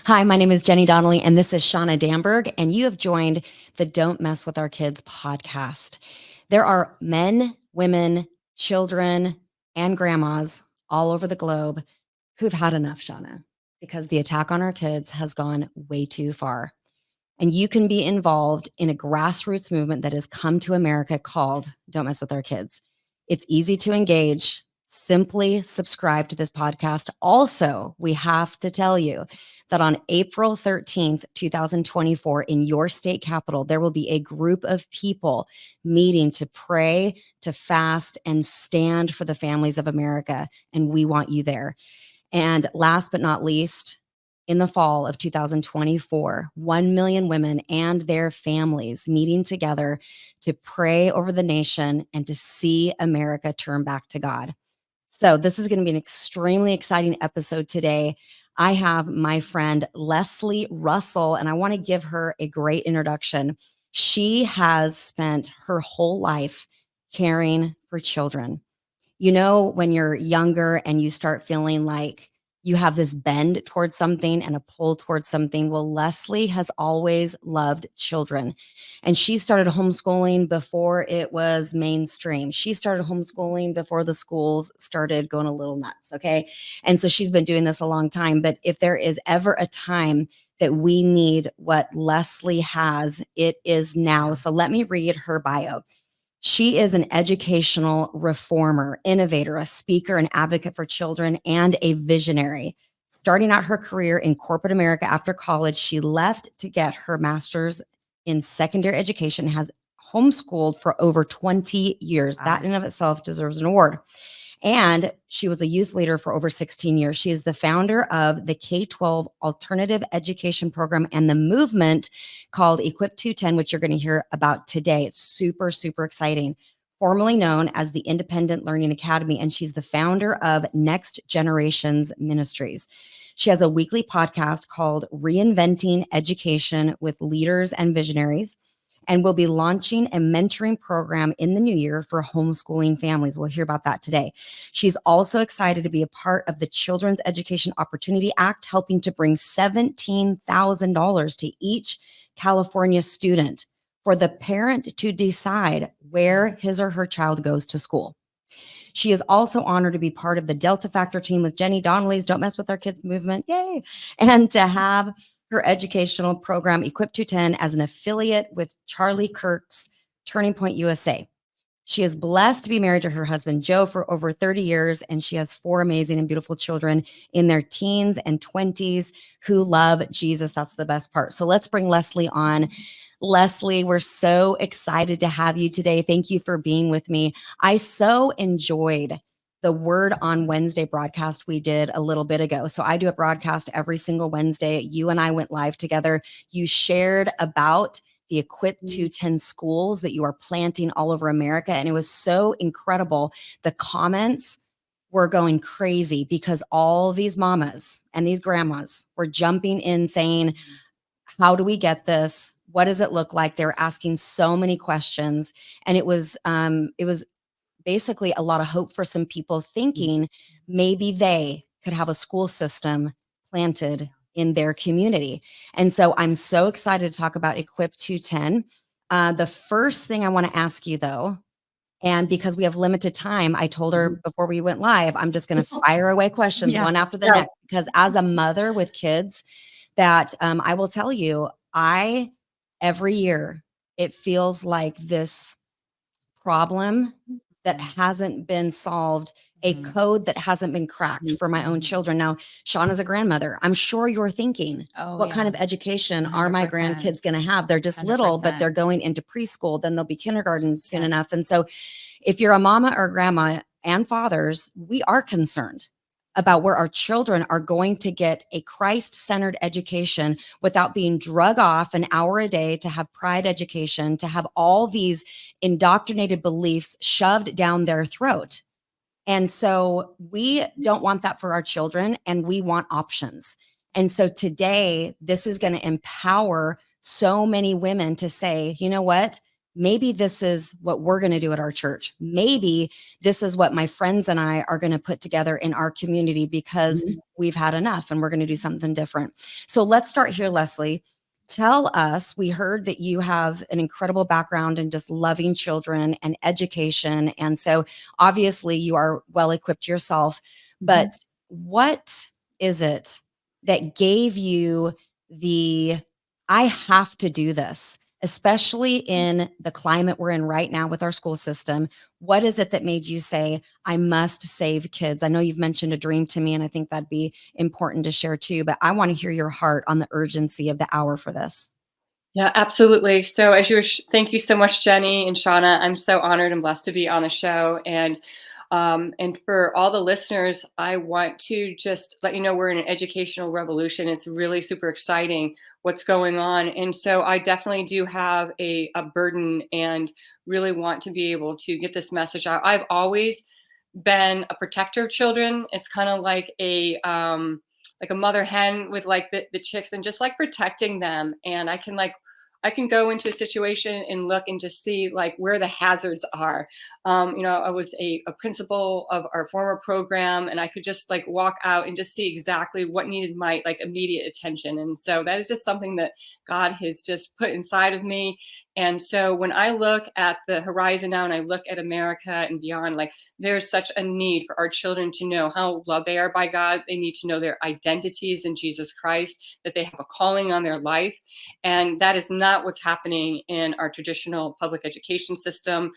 Hi, my name is Jenny Donnelly, and this is Shauna Damberg, and you have joined the Don't Mess with Our Kids podcast. There are men, women, children, and grandmas all over the globe who've had enough, Shauna, because the attack on our kids has gone way too far. And you can be involved in a grassroots movement that has come to America called Don't Mess with Our Kids. It's easy to engage. Simply subscribe to this podcast. Also, we have to tell you that on April 13th, 2024, in your state capital, there will be a group of people meeting to pray, to fast, and stand for the families of America. And we want you there. And last but not least, in the fall of 2024, 1 million women and their families meeting together to pray over the nation and to see America turn back to God. So, this is going to be an extremely exciting episode today. I have my friend Lesley Russell, and I want to give her a great introduction. She has spent her whole life caring for children. You know, when you're younger and you start feeling like you have this bend towards something and a pull towards something. Well, Lesley has always loved children, and she started homeschooling before it was mainstream. She started homeschooling before the schools started going a little nuts. Okay. And so she's been doing this a long time. But if there is ever a time that we need what Lesley has, it is now. So let me read her bio. She is an educational reformer, innovator, a speaker, an advocate for children, and a visionary. Starting out her career in corporate America after college, she left to get her master's in secondary education, has homeschooled for over 20 years. That in and of itself deserves an award. And she was a youth leader for over 16 years. She is the founder of the K-12 alternative education program and the movement called Equip 210, which you're going to hear about today. It's super, super exciting. Formerly known as the Independent Learning Academy, and she's the founder of Next Generations Ministries. She has a weekly podcast called Reinventing Education with Leaders and Visionaries, and will be launching a mentoring program in the new year for homeschooling families. We'll hear about that today. She's also excited to be a part of the Children's Education Opportunity Act, helping to bring $17,000 to each California student for the parent to decide where his or her child goes to school. She is also honored to be part of the Delta Factor team with Jenny Donnelly's Don't Mess with Our Kids movement. Yay. And to have her educational program, Equip 210, as an affiliate with Charlie Kirk's Turning Point USA. She is blessed to be married to her husband, Joe, for over 30 years, and she has 4 amazing and beautiful children in their teens and 20s who love Jesus. That's the best part. So let's bring Lesley on. Lesley, we're so excited to have you today. Thank you for being with me. I so enjoyed the Word on Wednesday broadcast we did a little bit ago. So I do a broadcast every single Wednesday. You and I went live together. You shared about the Equip 210 schools that you are planting all over America. And it was so incredible. The comments were going crazy because all these mamas and these grandmas were jumping in saying, how do we get this? What does it look like? They were asking so many questions. And it was basically a lot of hope for some people thinking maybe they could have a school system planted in their community. And so I'm so excited to talk about Equip 210. The first thing I want to ask you, though, and because we have limited time, I told her before we went live, I'm just going to fire away questions one after the next, because as a mother with kids, that I will tell you, every year, it feels like this problem that hasn't been solved, a code that hasn't been cracked for my own children. Now, Shauna's a grandmother. I'm sure you're thinking, what kind of education are my 100%. grandkids going to have? They're just little, but they're going into preschool. Then they'll be kindergarten soon enough. And so if you're a mama or grandma and fathers, we are concerned about where our children are going to get a Christ-centered education without being drug off an hour a day to have pride education, to have all these indoctrinated beliefs shoved down their throat. And so we don't want that for our children, and we want options. And so today, this is going to empower so many women to say, you know what? maybe this is what we're going to do at our church. Maybe this is what my friends and I are going to put together in our community because we've had enough and we're going to do something different. So let's start here, Lesley. Tell us, we heard that you have an incredible background in just loving children and education. And so obviously you are well equipped yourself, but what is it that gave you the, I have to do this, especially in the climate we're in right now with our school system? What is it that made you say, I must save kids? I know you've mentioned a dream to me, and I think that'd be important to share too, but I want to hear your heart on the urgency of the hour for this. Yeah, absolutely. So as you were, thank you so much, Jenny and Shauna. I'm so honored and blessed to be on the show. And for all the listeners, I want to just let you know we're in an educational revolution. It's really super exciting what's going on. And so I definitely do have a burden and really want to be able to get this message out. I've always been a protector of children. It's kind of like a mother hen with like the chicks, and just like protecting them. And I can go into a situation and look and just see like where the hazards are. I was a principal of our former program, and I could just like walk out and just see exactly what needed my like immediate attention. And so that is just something that God has just put inside of me. And so when I look at the horizon now and I look at America and beyond, like there's such a need for our children to know how loved they are by God. They need to know their identities in Jesus Christ, that they have a calling on their life. And that is not what's happening in our traditional public education system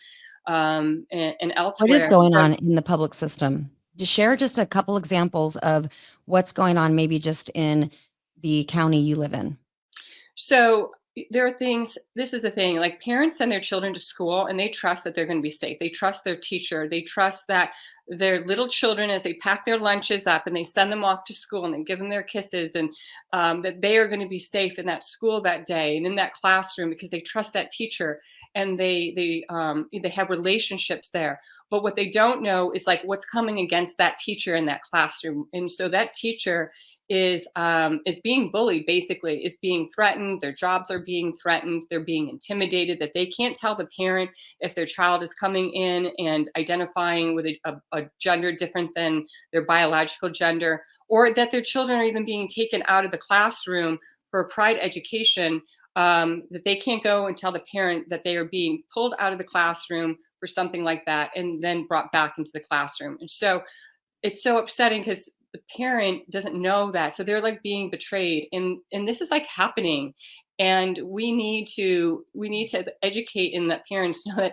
and What is elsewhere. going on in the public system? To share just a couple examples of what's going on, maybe just in the county you live in. So there are things, this is the thing, like parents send their children to school and they trust that they're going to be safe. They trust their teacher. They trust that their little children, as they pack their lunches up and they send them off to school and they give them their kisses, and that they are going to be safe in that school that day and in that classroom because they trust that teacher, and they have relationships there. But what they don't know is like what's coming against that teacher in that classroom. And so that teacher is being bullied, basically, is being threatened. Their jobs are being threatened. They're being intimidated, that they can't tell the parent if their child is coming in and identifying with a gender different than their biological gender, or that their children are even being taken out of the classroom for a pride education, that they can't go and tell the parent that they are being pulled out of the classroom for something like that and then brought back into the classroom. And so it's so upsetting because the parent doesn't know that, so they're like being betrayed, and this is like happening. And we need to educate and let parents know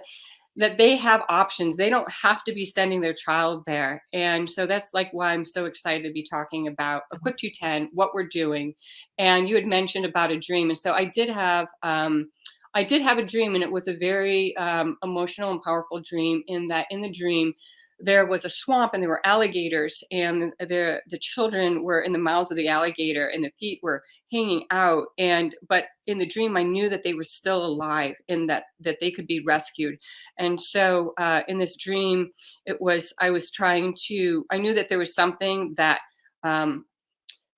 that they have options. They don't have to be sending their child there. And so that's like why I'm so excited to be talking about Equip 210, what we're doing. And you had mentioned about a dream, and so I did have a dream, and it was a very emotional and powerful dream. In that, in the dream, there was a swamp and there were alligators, and the children were in the mouths of the alligator and the feet were hanging out. And but in the dream I knew that they were still alive and that they could be rescued. And so in this dream, I knew that um,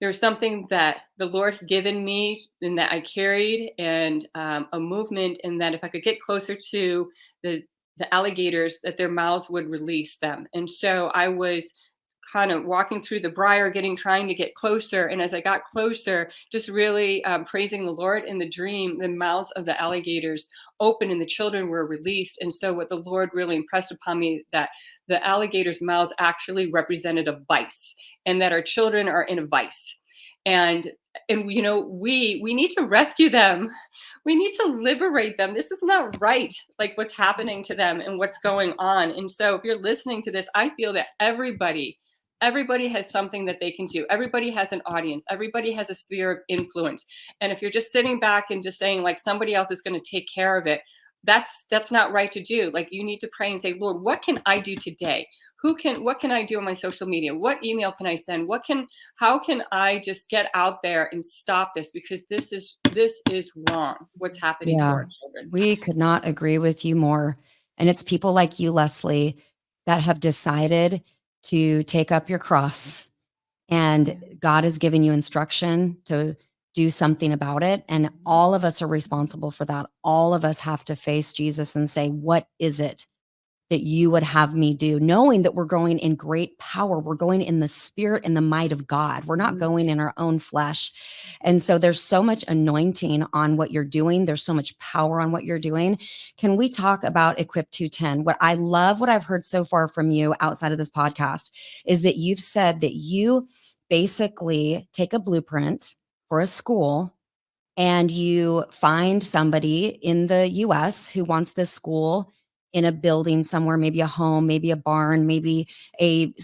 there was something that the Lord had given me and that I carried, and a movement, and that if I could get closer to the alligators, that their mouths would release them. And so I was kind of walking through the briar, trying to get closer. And as I got closer, just really praising the Lord, in the dream, the mouths of the alligators opened and the children were released. And so what the Lord really impressed upon me, that the alligators' mouths actually represented a vice, and that our children are in a vice. And we need to rescue them. We need to liberate them. This is not right, like what's happening to them and what's going on. And so if you're listening to this, I feel that everybody has something that they can do. Everybody has an audience. Everybody has a sphere of influence. And if you're just sitting back and just saying like somebody else is going to take care of it, that's not right to do. Like, you need to pray and say, Lord, what can I do today? What can I do on my social media? What email can I send? How can I just get out there and stop this? Because this is wrong, what's happening to Yeah, our children. we could not agree with you more. And it's people like you, Lesley, that have decided to take up your cross, and God has given you instruction do something about it. And all of us are responsible for that. All of us have to face Jesus and say, what is it that you would have me do, knowing that we're going in great power. We're going in the spirit and the might of God. We're not going in our own flesh. And so there's so much anointing on what you're doing. There's so much power on what you're doing. Can we talk about Equip 210? What I love, what I've heard so far from you outside of this podcast is that you've said that you basically take a blueprint for a school and you find somebody in the US who wants this school in a building somewhere, maybe a home, maybe a barn, maybe a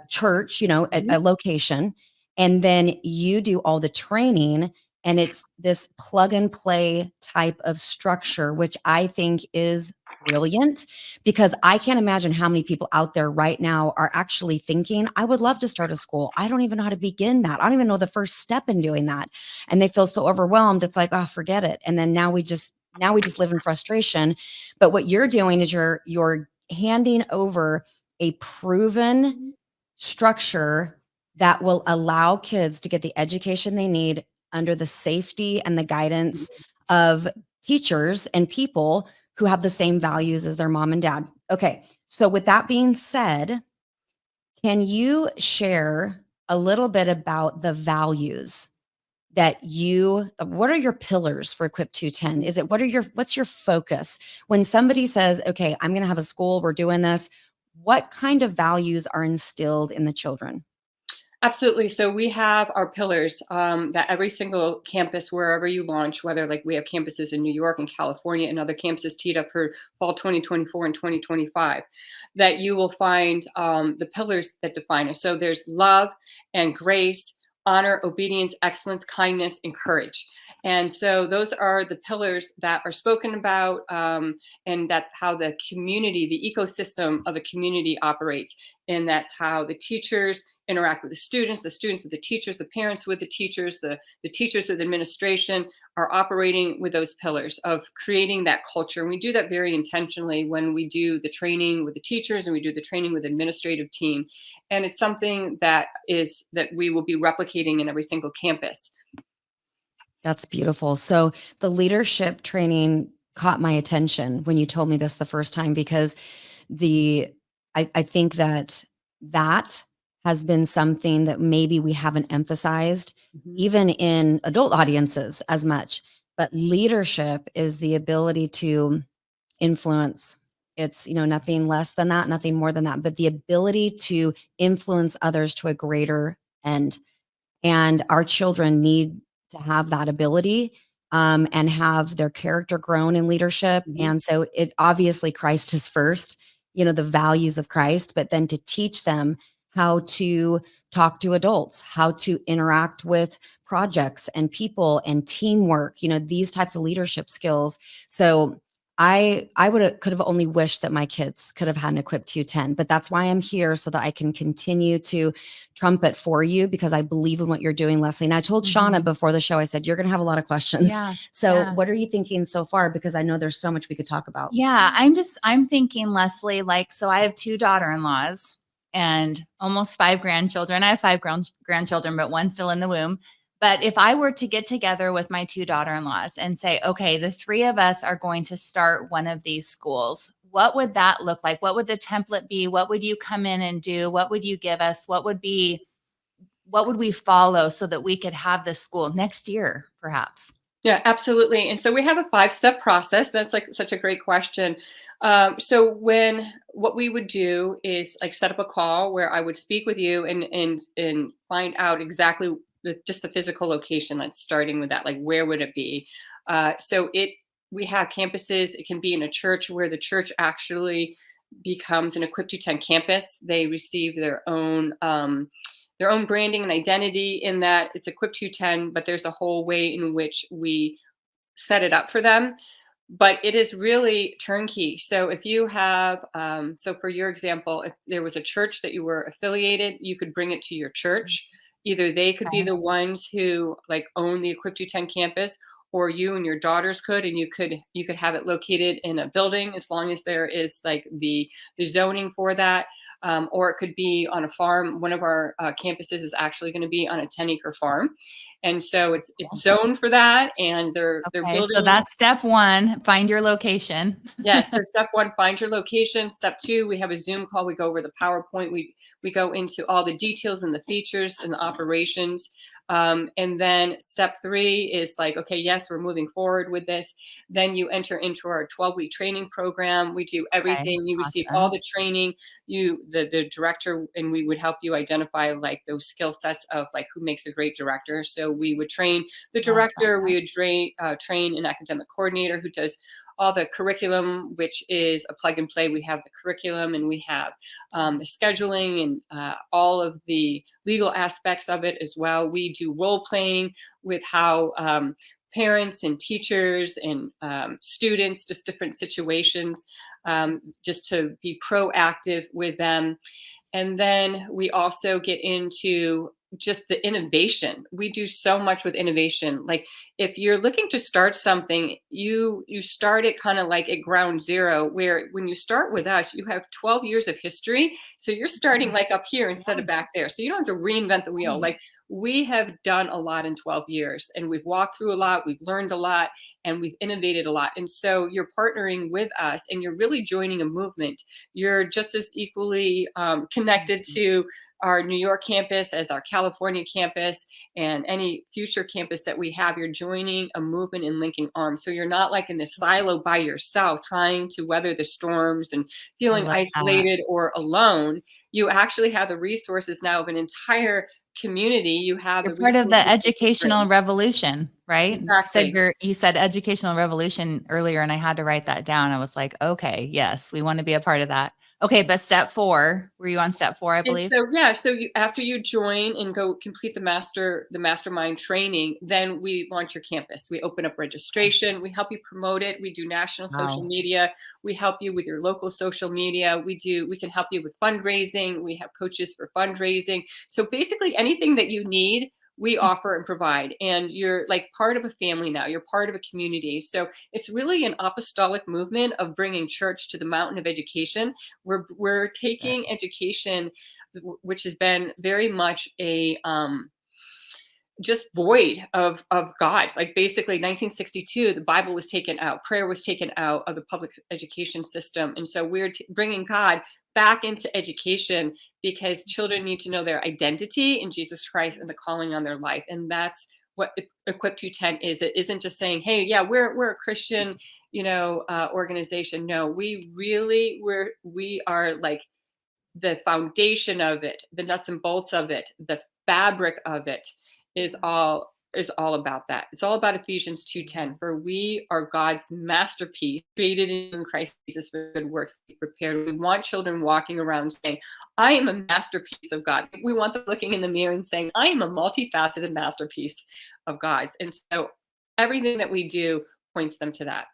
church, a location. And then you do all the training, and it's this plug and play type of structure, which I think is brilliant, because I can't imagine how many people out there right now are actually thinking, I would love to start a school. I don't even know how to begin that. I don't even know the first step in doing that. And they feel so overwhelmed. It's like, oh, forget it. And then now we just live in frustration. But what you're doing is you're handing over a proven structure that will allow kids to get the education they need under the safety and the guidance of teachers and people who have the same values as their mom and dad. Okay. So with that being said, can you share a little bit about the values what are your pillars for Equip 210? Is it, what's your focus? When somebody says, okay, I'm going to have a school, we're doing this, what kind of values are instilled in the children? Absolutely. So we have our pillars that every single campus, wherever you launch, whether like we have campuses in New York and California and other campuses teed up for fall 2024 and 2025, that you will find the pillars that define us. So there's love and grace, honor, obedience, excellence, kindness, and courage. And so those are the pillars that are spoken about, and that how the community, the ecosystem of the community operates. And that's how the teachers interact with the students with the teachers, the parents with the teachers, the teachers with administration are operating with those pillars of creating that culture. And we do that very intentionally when we do the training with the teachers and we do the training with the administrative team. And it's something that we will be replicating in every single campus. That's beautiful. So the leadership training caught my attention when you told me this the first time, because I think that has been something that maybe we haven't emphasized even in adult audiences as much. But leadership is the ability to influence. It's, nothing less than that, nothing more than that, but the ability to influence others to a greater end. And our children need to have that ability, and have their character grown in leadership. And so it obviously Christ is first, the values of Christ, but then to teach them how to talk to adults, how to interact with projects and people and teamwork, these types of leadership skills. So I could have only wished that my kids could have had an Equip 210, but that's why I'm here, so that I can continue to trumpet for you, because I believe in what you're doing, Lesley. And I told Shauna before the show, I said, you're going to have a lot of questions. Yeah. So what are you thinking so far? Because I know there's so much we could talk about. Yeah. I'm thinking, Lesley, so I have 2 daughter-in-laws and almost 5 grandchildren. I have 5 grandchildren, but one's still in the womb. But if I were to get together with my 2 daughter-in-laws and say, okay, the 3 of us are going to start one of these schools, what would that look like? What would the template be? What would you come in and do? What would you give us? What would we follow so that we could have this school next year, perhaps? Yeah, absolutely. And so we have a 5-step process. That's like such a great question. So what we would do is set up a call where I would speak with you and find out exactly just the physical location. That's starting with that, where would it be? We have campuses. It can be in a church where the church actually becomes an Equip 210 campus. They receive their own branding and identity in that it's Equip 210, but there's a whole way in which we set it up for them. But it is really turnkey. So if you have, so for your example, if there was a church that you were affiliated, you could bring it to your church. Either they could be the ones who own the Equip 210 campus, or you and your daughters could, and you could have it located in a building as long as there is the zoning for that. Or it could be on a farm. One of our campuses is actually going to be on a 10-acre farm. And so it's zoned for that, and they're Okay, building. so that's step 1, find your location. Yes. So step 1, find your location. Step 2, we have a Zoom call. We go over the PowerPoint. We go into all the details and the features and the operations. And then step 3 is like, okay, yes, we're moving forward with this. Then you enter into our 12-week training program. We do Okay, everything. You receive all awesome. the training. The director, and we would help you identify like those skill sets of like who makes a great director. So we would train the Love director. that. We would train an academic coordinator who does all the curriculum, which is a plug and play. We have the curriculum, and we have the scheduling, and all of the legal aspects of it as well. We do role playing with how parents and teachers and students, just different situations, just to be proactive with them. And then we also get into just the innovation. We do so much with innovation. Like if you're looking to start something, you start it kind of like at ground zero, where when you start with us, you have 12 years of history. So you're starting like up here instead of back there. So you don't have to reinvent the wheel. Like we have done a lot in 12 years, and we've walked through a lot, we've learned a lot, and we've innovated a lot. And so you're partnering with us, and you're really joining a movement. You're just as equally connected to our New York campus as our California campus, and any future campus that we have. You're joining a movement and linking arms. So you're not like in this silo by yourself trying to weather the storms and I feeling love that. isolated or alone. You actually have the resources now of an entire community. You have You're the part of the resources of educational different. revolution, right? Exactly. You said educational revolution earlier, and I had to write that down. I was like, okay, yes, we want to be a part of that. Okay, but step 4, were you on step 4, I And believe? so, yeah, so after you join and go complete the mastermind training, then we launch your campus. We open up registration. We help you promote it. We do national social Wow. media. We help you with your local social media. We can help you with fundraising. We have coaches for fundraising. So basically anything that you need, we offer and provide. And you're like part of a family now. You're part of a community. So it's really an apostolic movement of bringing church to the mountain of education. We're taking education, which has been very much a just void of God. Like basically 1962, the Bible was taken out, prayer was taken out of the public education system. And so we're bringing God back into education, because children need to know their identity in Jesus Christ and the calling on their life. And that's what Equip 210 is. It isn't just saying, hey, yeah, we're a Christian, organization. No, we are like the foundation of it, the nuts and bolts of it, the fabric of it is all about that. It's all about Ephesians 2:10. For we are God's masterpiece, created in Christ Jesus for good works prepared. We want children walking around saying, I am a masterpiece of God. We want them looking in the mirror and saying, I am a multifaceted masterpiece of God's. And so everything that we do points them to that.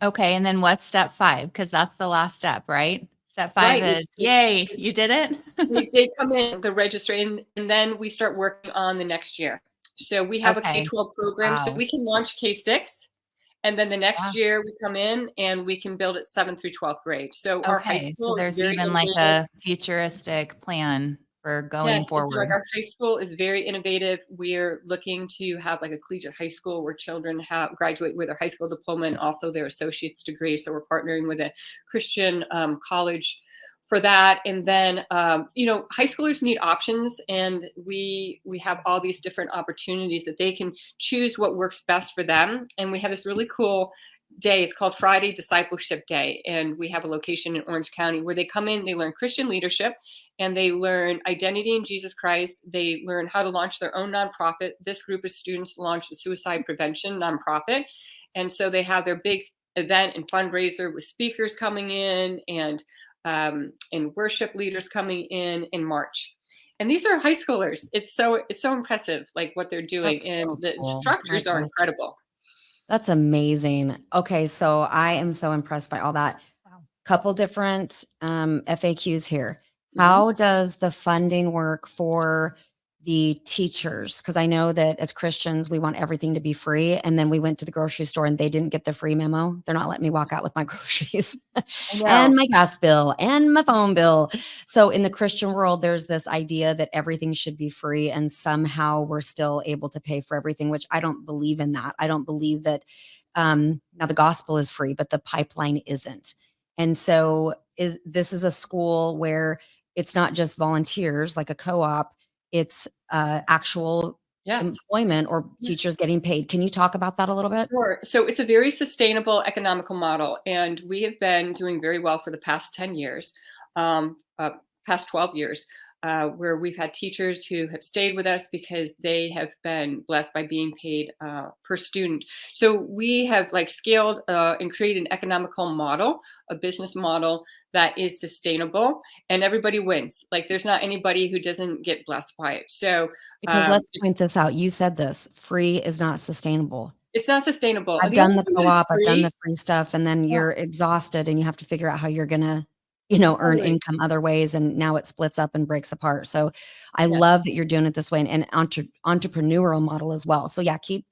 Okay, and then what's step 5? Because that's the last step, right? Step 5 Right. is, yay, you did it. They come in, the register, and then we start working on the next year. So we have a Okay, K-12 program, so wow. we can launch K-6, and then the next Yeah. year we come in and we can build it 7th through 12th grade. So our high Okay, so school is there's very even like innovative. a futuristic plan for going Yes, and so like forward. our high school is very innovative. We're looking to have like a collegiate high school where children graduate with their high school diploma and also their associate's degree. So we're partnering with a Christian college for that. And then high schoolers need options, and we have all these different opportunities that they can choose what works best for them. And we have this really cool day. It's called Friday Discipleship Day, and we have a location in Orange County where they come in, they learn Christian leadership, and they learn identity in Jesus Christ. They learn how to launch their own nonprofit. This group of students launched a suicide prevention nonprofit, and so they have their big event and fundraiser with speakers coming in and worship leaders coming in March. And these are high schoolers. It's so impressive, like what they're doing, That's and so the cool. My instructors are gosh. incredible. That's amazing. Okay, so I am so impressed by all that. Wow. Couple different FAQs here. Mhm. How does the funding work for the teachers, because I know that as Christians, we want everything to be free. And then we went to the grocery store and they didn't get the free memo. They're not letting me walk out with my groceries I and know. my gas bill and my phone bill. So in the Christian world, there's this idea that everything should be free and somehow we're still able to pay for everything, which I don't believe in that. I don't believe that now the gospel is free, but the pipeline isn't. And so this is a school where it's not just volunteers like a co-op, it's actual Yes. employment or Yes. teachers getting paid. Can you talk about that a little bit? Sure. So it's a very sustainable economical model, and we have been doing very well for the past 10 years, past 12 years, where we've had teachers who have stayed with us because they have been blessed by being paid per student. So we have like scaled and created an economical model, a business model that is sustainable, and everybody wins. Like there's not anybody who doesn't get blessed by it. So Because let's point this out. You said this, free is not sustainable. it's not sustainable. I've The only done the thing that is co-op, I've done free, the free stuff, and then yeah, you're exhausted and you have to figure out how you're gonna, earn totally. income other ways, and now it splits up and breaks apart. So I Yeah. love that you're doing it this way and entrepreneurial model as well. So yeah, keep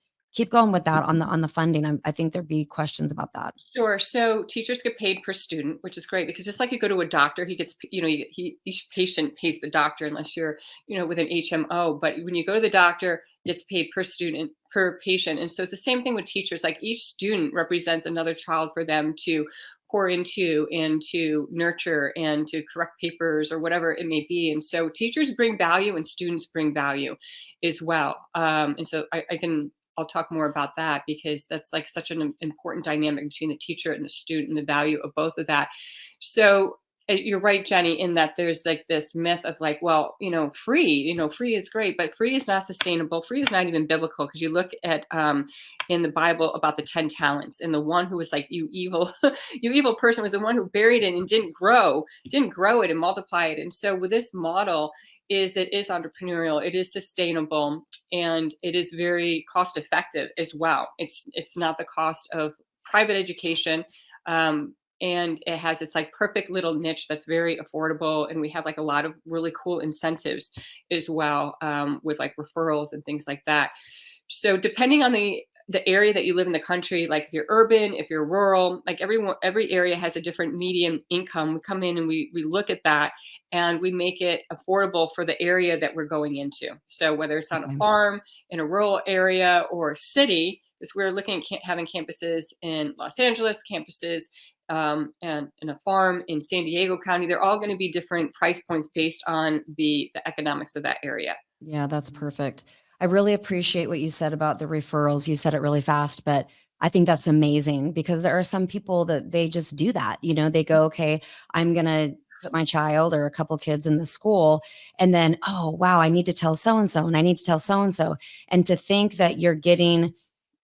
going with that on the funding. I think there'd be questions about that. Sure. So teachers get paid per student, which is great because just like you go to a doctor, he gets, each patient pays the doctor unless you're, with an HMO. But when you go to the doctor, it's paid per student, per patient. And so it's the same thing with teachers. Like each student represents another child for them to pour into and to nurture and to correct papers or whatever it may be. And so teachers bring value and students bring value as well. And so I'll talk more about that because that's like such an important dynamic between the teacher and the student and the value of both of that. So you're right, Jenny, in that there's like this myth of like, well, free is great, but free is not sustainable. Free is not even biblical because you look at in the Bible about the 10 talents and the one who was like, you evil, you evil person was the one who buried it and didn't grow it and multiply it. And so with this model, it is entrepreneurial, it is sustainable, and it is very cost effective as well. It's not the cost of private education, and it has its like perfect little niche that's very affordable, and we have like a lot of really cool incentives as well, with like referrals and things like that. So depending on the area that you live in the country, like if you're urban, if you're rural, like every area has a different median income. We come in and we look at that and we make it affordable for the area that we're going into. So whether it's on a Okay. farm, in a rural area, or a city, because we're looking at having campuses in Los Angeles, campuses and in a farm in San Diego County, they're all going to be different price points based on the economics of that area. Yeah, that's perfect. I really appreciate what you said about the referrals. You said it really fast, but I think that's amazing because there are some people that they just do that. They go, okay, I'm going to put my child or a couple kids in the school. And then, oh, wow, I need to tell so and so, and I need to tell so and so. And to think that you're getting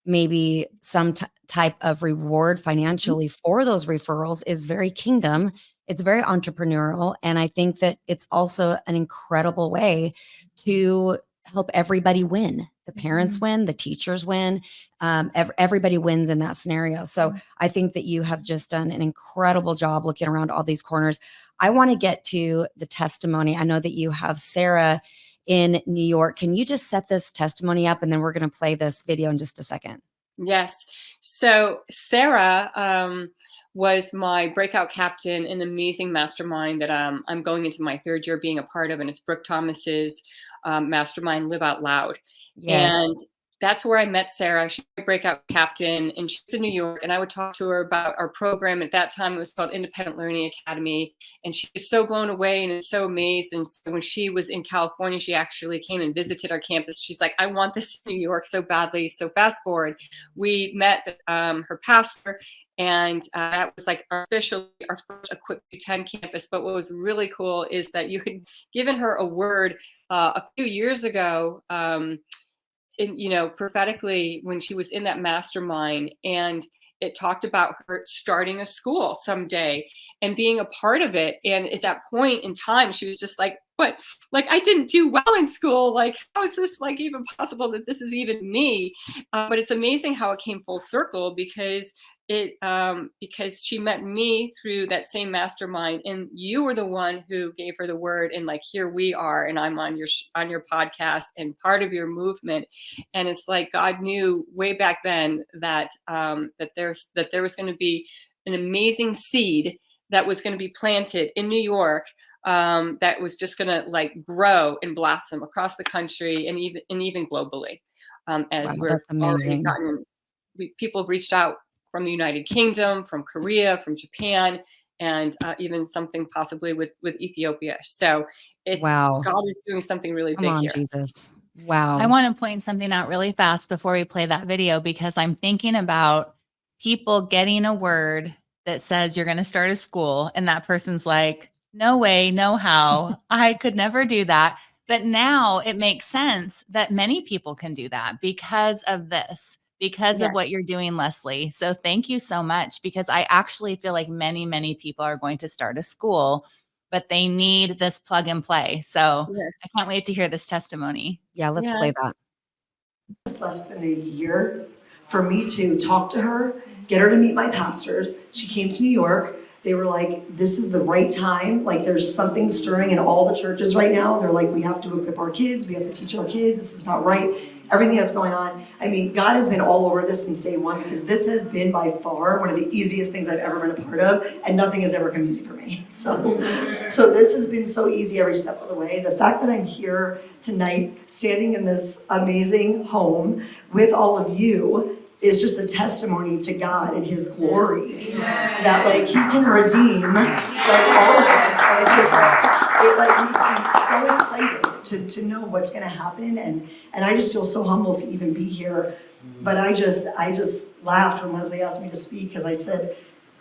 maybe some type of reward financially for those referrals is very kingdom. It's very entrepreneurial. And I think that it's also an incredible way to help everybody win. The parents win, the teachers win, everybody wins in that scenario. So I think that you have just done an incredible job looking around all these corners. I want to get to the testimony. I know that you have Sarah in New York. Can you just set this testimony up and then we're going to play this video in just a second? Yes. So Sarah was my breakout captain, an amazing mastermind that I'm going into my third year being a part of, and it's Brooke Thomas's mastermind, Live Out Loud. Yes. And that's where I met Sarah. She's my breakout captain, and she's in New York. And I would talk to her about our program. At that time, it was called Independent Learning Academy. And she was so blown away and so amazed. And so when she was in California, she actually came and visited our campus. She's like, I want this in New York so badly. So fast forward, we met her pastor. And that was like our first Equip 10 campus. But what was really cool is that you had given her a word a few years ago, prophetically, when she was in that mastermind, and it talked about her starting a school someday and being a part of it. And at that point in time, she was just like, "But like, I didn't do well in school. Like, how is this like even possible that this is even me?" But it's amazing how it came full circle because because she met me through that same mastermind, and you were the one who gave her the word, and like, here we are, and I'm on your podcast and part of your movement. And it's like God knew way back then that that there was going to be an amazing seed that was going to be planted in New York, that was just going to like grow and blossom across the country and even globally, Wow, as we're that's already amazing. gotten. People have reached out from the United Kingdom, from Korea, from Japan, and even something possibly with Ethiopia. So it's Wow. God is doing something really Come big on, here. Jesus. I Wow. want to point something out really fast before we play that video, because I'm thinking about people getting a word that says you're going to start a school, and that person's like, no way, no how. I could never do that. But now it makes sense that many people can do that because of this, because of Yes, what you're doing, Lesley. So thank you so much, because I actually feel like many, many people are going to start a school, but they need this plug and play. So yes, I can't wait to hear this testimony. Yeah, let's yeah, play that. It's less than a year for me to talk to her, get her to meet my pastors. She came to New York. They were like, this is the right time. Like, there's something stirring in all the churches right now. They're like, we have to equip our kids. We have to teach our kids. This is not right. Everything that's going on. I mean, God has been all over this since day one, because this has been by far one of the easiest things I've ever been a part of, and nothing has ever come easy for me. So this has been so easy every step of the way. The fact that I'm here tonight, standing in this amazing home with all of you, is just a testimony to God and His glory. That like He can redeem like all of us, and it like makes me so excited to know what's going to happen, and I just feel so humbled to even be here. But I just laughed when Lesley asked me to speak, because I said,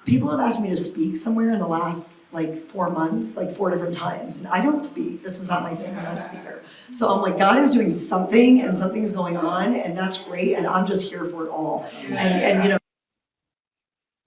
people have asked me to speak somewhere in the last like 4 months, like 4 different times, and I don't speak. This is not my thing. I'm not a speaker. So I'm like, God is doing something, and something is going on, and that's great, and I'm just here for it all. And you know,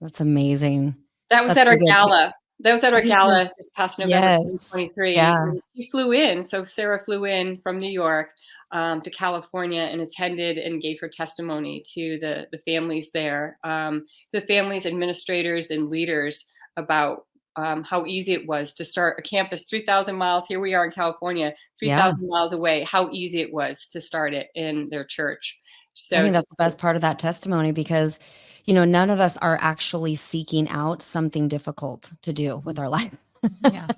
That's amazing. that was That's at so our good. gala. That was at our Jesus. gala this past November Yes. 2023. Yeah. She flew in. So Sarah flew in from New York to California and attended and gave her testimony to the families there, the families, administrators, and leaders about how easy it was to start a campus 3,000 miles. Here we are in California, Yeah. 3,000 miles away, how easy it was to start it in their church. I So think that's just the best part of that testimony, because, none of us are actually seeking out something difficult to do with our life. Yeah.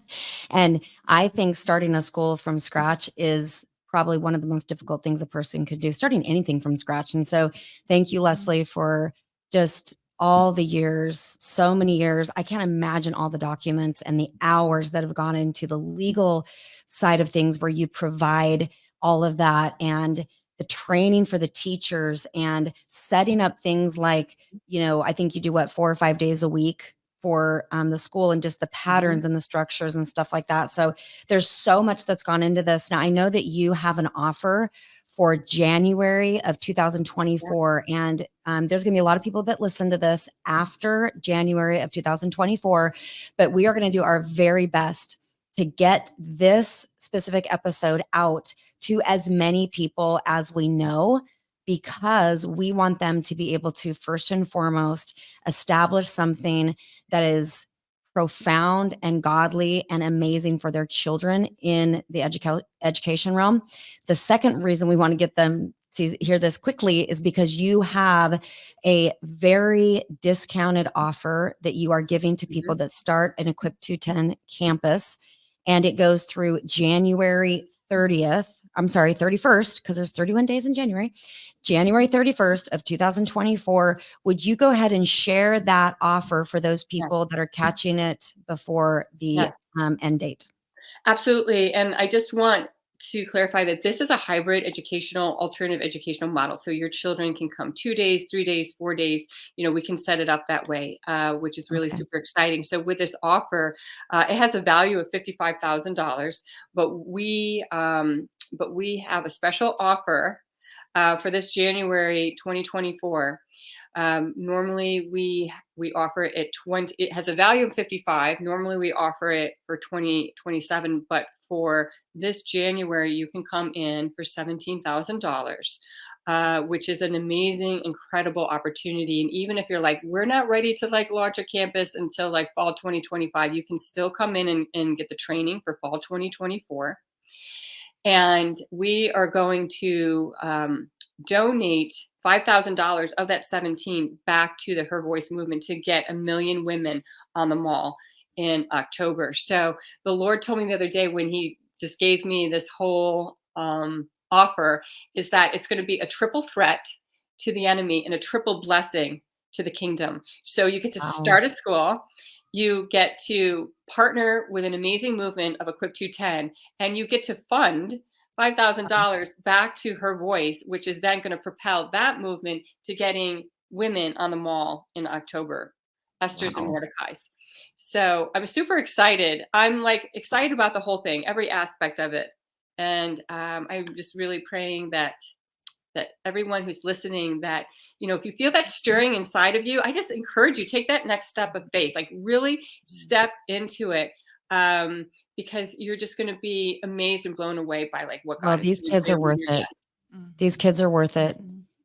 And I think starting a school from scratch is probably one of the most difficult things a person could do, starting anything from scratch. And so thank you, Lesley, for just all the years, so many years. I can't imagine all the documents and the hours that have gone into the legal side of things, where you provide all of that, and the training for the teachers, and setting up things like, I think you do 4 or 5 days a week for the school, and just the patterns and the structures and stuff like that. So there's so much that's gone into this. Now, I know that you have an offer for January of 2024, and there's going to be a lot of people that listen to this after January of 2024, but we are going to do our very best to get this specific episode out to as many people as we know, because we want them to be able to, first and foremost, establish something that is profound and godly and amazing for their children in the education realm. The second reason we want to get them to hear this quickly is because you have a very discounted offer that you are giving to people that start an Equip 210 campus, and it goes through January 30th. I'm sorry, 31st, because there's 31 days in January. January 31st of 2024. Would you go ahead and share that offer for those people that are catching it before the yes. end date? Absolutely. And I just want to clarify that this is a hybrid alternative educational model. So your children can come 2 days, 3 days, 4 days. We can set it up that way, which is really Okay. super exciting. So with this offer, it has a value of $55,000, but we have a special offer for this January 2024. Normally we offer it at 20. It has a value of 55. Normally we offer it for 2027, but for this January you can come in for $17,000. which is an amazing, incredible opportunity. And even if you're like, we're not ready to like launch a campus until like fall 2025, you can still come in and get the training for fall 2024. And we are going to donate $5,000 of that 17 back to the Her Voice movement to get 1 million women on the mall in October. So the Lord told me the other day when he just gave me this whole offer is that it's going to be a triple threat to the enemy and a triple blessing to the kingdom. So you get to Wow. start a school, you get to partner with an amazing movement of Equip 210, and you get to fund $5,000 back to Her Voice, which is then going to propel that movement to getting women on the mall in October, Esther's and Wow. Mordecai's. So I'm super excited. I'm like excited about the whole thing, every aspect of it. And I'm just really praying that everyone who's listening, that, you know, if you feel that stirring inside of you, I just encourage you, take that next step of faith, like really step into it. Because you're just going to be amazed and blown away by like what Well, God is these doing kids are worth through it. this. These kids are worth it.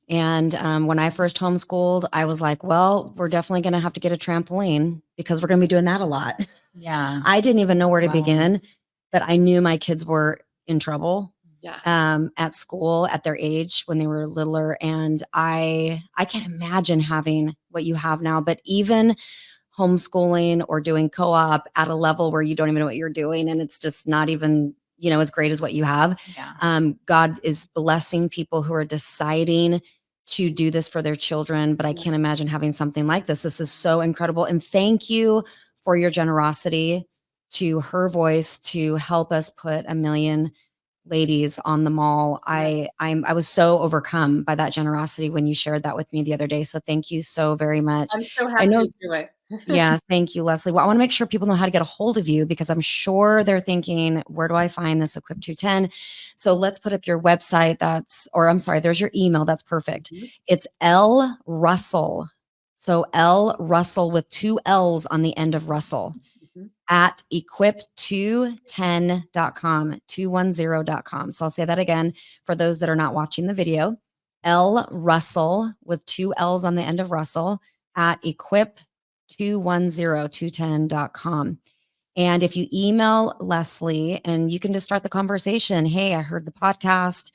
And when I first homeschooled, I was like, well, we're definitely going to have to get a trampoline because we're going to be doing that a lot. Yeah. I didn't even know where to Wow. begin, but I knew my kids were in trouble Yes. at school at their age when they were littler. And I can't imagine having what you have now, but even homeschooling or doing co-op at a level where you don't even know what you're doing and it's just not even, you know, as great as what you have. Yeah. God is blessing people who are deciding to do this for their children, but I can't imagine having something like this. This is so incredible. And thank you for your generosity to Her Voice to help us put 1 million ladies on the mall. Yes. I was so overcome by that generosity when you shared that with me the other day. So thank you so very much. I'm so I happy know. to do it. Yeah, thank you, Lesley. Well, I want to make sure people know how to get a hold of you because I'm sure they're thinking, where do I find this Equip 210? So let's put up your website. I'm sorry, there's your email. That's perfect. Mhm. It's L Russell. So L Russell with 2 L's on the end of Russell Mhm. at equip210.com, 210.com. So I'll say that again for those that are not watching the video. L Russell with 2 L's on the end of Russell at equip210.com. And if you email Lesley and you can just start the conversation, hey, I heard the podcast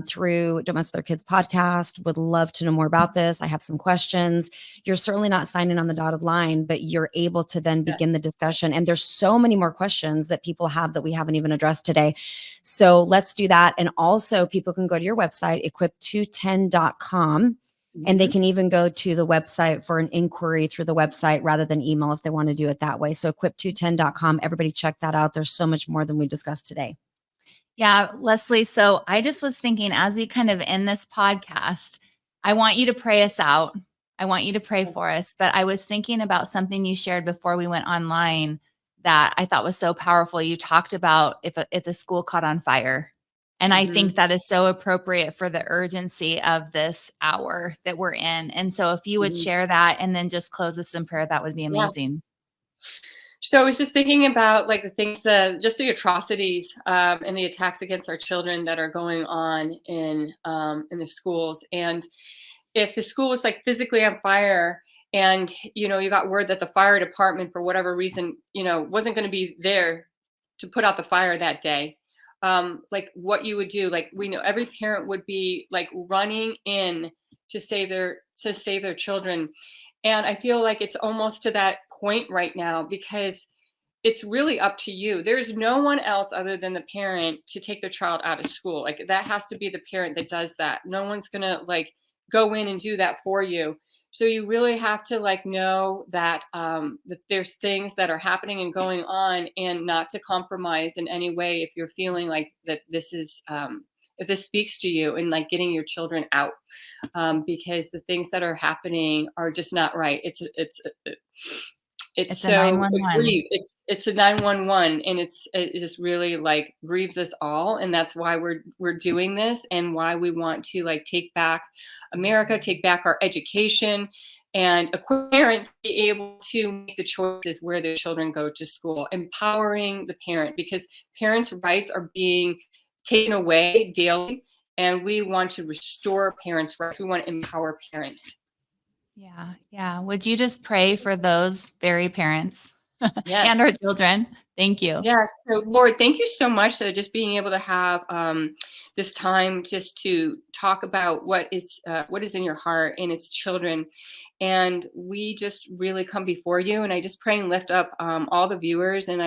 through Don't Mess with Our Kids podcast. Would love to know more about this. I have some questions. You're certainly not signing on the dotted line, but you're able to then begin the discussion. And there's so many more questions that people have that we haven't even addressed today. So let's do that. And also people can go to your website, equip210.com. And they can even go to the website for an inquiry through the website rather than email if they want to do it that way. So equip210.com. Everybody check that out. There's so much more than we discussed today. Yeah, Lesley. So I just was thinking as we kind of end this podcast, I want you to pray us out. I want you to pray for us. But I was thinking about something you shared before we went online that I thought was so powerful. You talked about if the school caught on fire. And I think that is so appropriate for the urgency of this hour that we're in. And so if you would share that and then just close us in prayer, that would be amazing. So I was just thinking about like the things just the atrocities and the attacks against our children that are going on in the schools. And if the school was like physically on fire and, you know, you got word that the fire department, for whatever reason, you know, wasn't going to be there to put out the fire that day, like what you would do, like we know every parent would be like running in to save their children. And I feel like it's almost to that point right now because it's really up to you. There's no one else other than the parent to take their child out of school. Like that has to be the parent that does that. No one's going to like go in and do that for you. So you really have to like know that that there's things that are happening and going on and not to compromise in any way if you're feeling like that this is if this speaks to you and like getting your children out because the things that are happening are just not right. It's It's a so 911. it's a 911 and it just really like grieves us all, and that's why we're doing this and why we want to like take back America, take back our education, and equip parents to be able to make the choices where their children go to school, empowering the parent because parents' rights are being taken away daily and we want to restore parents' rights. We want to empower parents. Yeah. Yeah. Would you just pray for those very parents Yes. and our children? Thank you. Yeah. So, Lord, thank you so much for just being able to have this time just to talk about what is in your heart and its children. And we just really come before you. And I just pray and lift up all the viewers and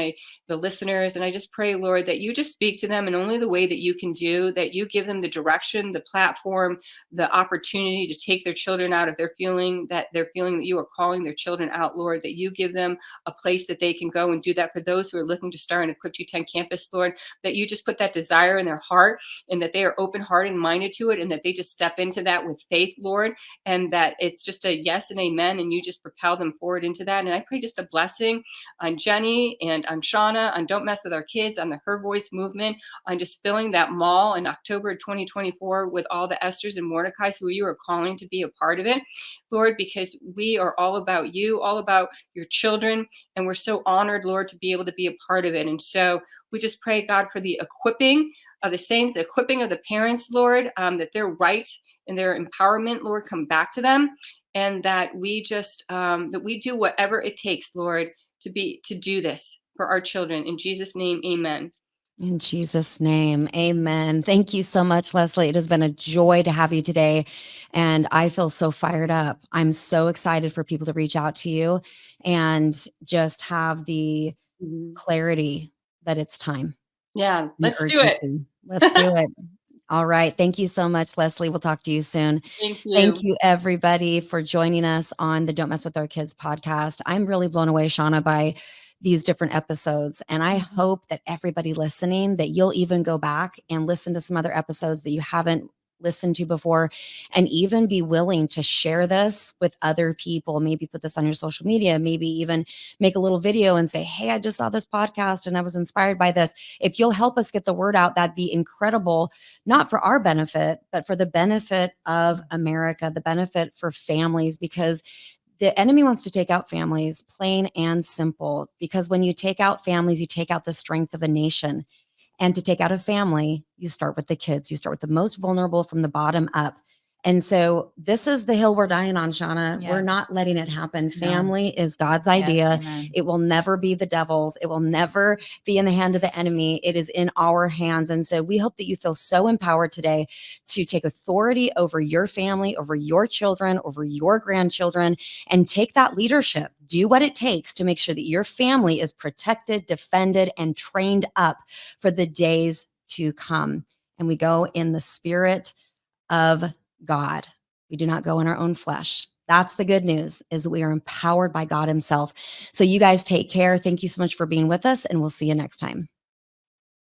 the listeners. And I just pray, Lord, that you just speak to them in only the way that you can do, that you give them the direction, the platform, the opportunity to take their children out of they're feeling that you are calling their children out, Lord, that you give them a place that they can go and do that. For those who are looking to start an Equip 210 campus, Lord, that you just put that desire in their heart and that they are open-hearted and minded to it, and that they just step into that with faith, Lord, and that it's just a yes and amen, and you just propel them forward into that. And I pray just a blessing on Jenny and on Shauna, on Don't Mess with Our Kids, on the Her Voice movement, on just filling that mall in October 2024 with all the Esthers and Mordecais who you are calling to be a part of it, Lord, because we are all about you, all about your children, and we're so honored, Lord, to be able to be a part of it. And so we just pray, God, for the equipping of the saints, the equipping of the parents, Lord, that their rights and their empowerment, Lord, come back to them, and that we just that we do whatever it takes, Lord, to do this for our children. In Jesus' name, amen. In Jesus' name, amen. Thank you so much, Lesley. It has been a joy to have you today. And I feel so fired up. I'm so excited for people to reach out to you and just have the clarity that it's time. Yeah, The let's do it. urgency. Let's do it. All right. Thank you so much, Lesley. We'll talk to you soon. Thank you. Thank you, everybody, for joining us on the Don't Mess with Our Kids podcast. I'm really blown away, Shauna, by these different episodes. And I hope that everybody listening, that you'll even go back and listen to some other episodes that you haven't listened to before, and even be willing to share this with other people. Maybe put this on your social media, maybe even make a little video and say, hey, I just saw this podcast and I was inspired by this. If you'll help us get the word out, that'd be incredible, not for our benefit, but for the benefit of America, the benefit for families, because the enemy wants to take out families, plain and simple, because when you take out families, you take out the strength of a nation. And to take out a family, you start with the kids. You start with the most vulnerable from the bottom up. And so this is the hill we're dying on, Shauna. Yeah. We're not letting it happen. No. Family is God's Yes, idea. amen. It will never be the devil's. It will never be in the hand of the enemy. It is in our hands. And so we hope that you feel so empowered today to take authority over your family, over your children, over your grandchildren, and take that leadership. Do what it takes to make sure that your family is protected, defended, and trained up for the days to come. And we go in the spirit of God. We do not go in our own flesh. That's the good news, is that we are empowered by God himself. So you guys take care. Thank you so much for being with us, and we'll see you next time.